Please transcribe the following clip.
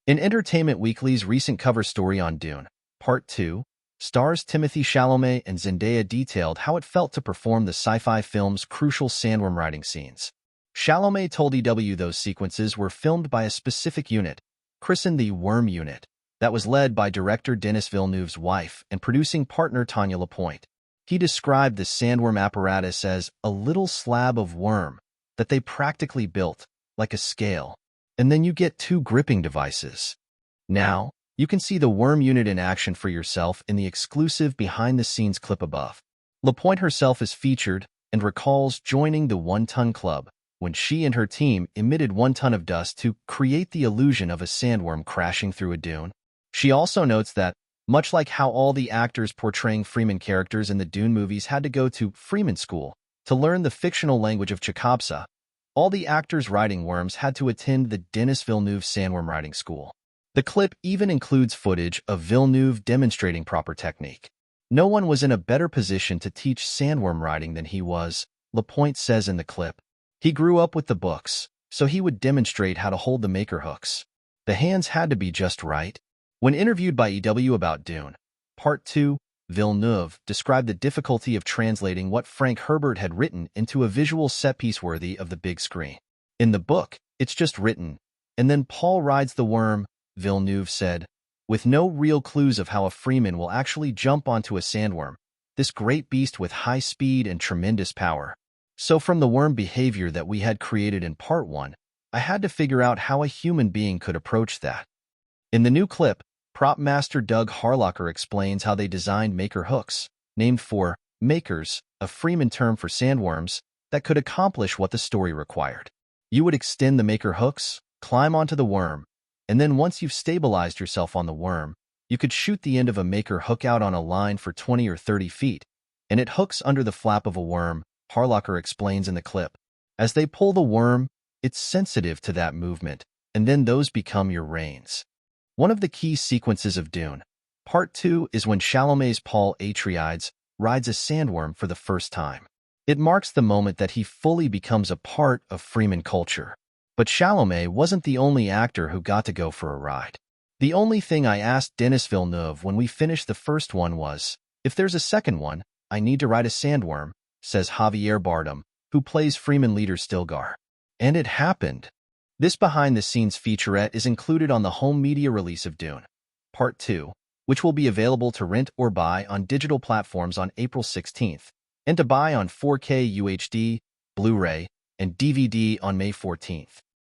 In Entertainment Weekly's recent cover story on Dune, Part 2, stars Timothée Chalamet and Zendaya detailed how it felt to perform the sci-fi film's crucial sandworm riding scenes. Chalamet told EW those sequences were filmed by a specific unit, christened the Worm Unit, that was led by director Denis Villeneuve's wife and producing partner Tanya Lapointe. He described the sandworm apparatus as a little slab of worm that they practically built, like a scale. And then you get two gripping devices. Now, you can see the worm unit in action for yourself in the exclusive behind-the-scenes clip above. Lapointe herself is featured and recalls joining the 1-ton club when she and her team emitted 1 ton of dust to create the illusion of a sandworm crashing through a dune. She also notes that, much like how all the actors portraying Freeman characters in the Dune movies had to go to Freeman School to learn the fictional language of Chicopsa, all the actors riding worms had to attend the Denis Villeneuve Sandworm Riding School. The clip even includes footage of Villeneuve demonstrating proper technique. No one was in a better position to teach sandworm riding than he was, Lapointe says in the clip. He grew up with the books, so he would demonstrate how to hold the maker hooks. The hands had to be just right. When interviewed by EW about Dune, Part 2, Villeneuve described the difficulty of translating what Frank Herbert had written into a visual set-piece worthy of the big screen. In the book, it's just written, and then Paul rides the worm, Villeneuve said, with no real clues of how a Freeman will actually jump onto a sandworm, this great beast with high speed and tremendous power. So from the worm behavior that we had created in Part 1, I had to figure out how a human being could approach that. In the new clip, prop master Doug Harlocker explains how they designed maker hooks, named for makers, a Freeman term for sandworms, that could accomplish what the story required. You would extend the maker hooks, climb onto the worm, and then once you've stabilized yourself on the worm, you could shoot the end of a maker hook out on a line for 20 or 30 feet, and it hooks under the flap of a worm, Harlocker explains in the clip. As they pull the worm, it's sensitive to that movement, and then those become your reins. One of the key sequences of Dune, Part 2, is when Chalamet's Paul Atreides rides a sandworm for the first time. It marks the moment that he fully becomes a part of Freeman culture. But Chalamet wasn't the only actor who got to go for a ride. The only thing I asked Denis Villeneuve when we finished the first one was, if there's a second one, I need to ride a sandworm, says Javier Bardem, who plays Freeman leader Stilgar. And it happened. This behind-the-scenes featurette is included on the home media release of Dune, Part 2, which will be available to rent or buy on digital platforms on April 16th, and to buy on 4K UHD, Blu-ray, and DVD on May 14th.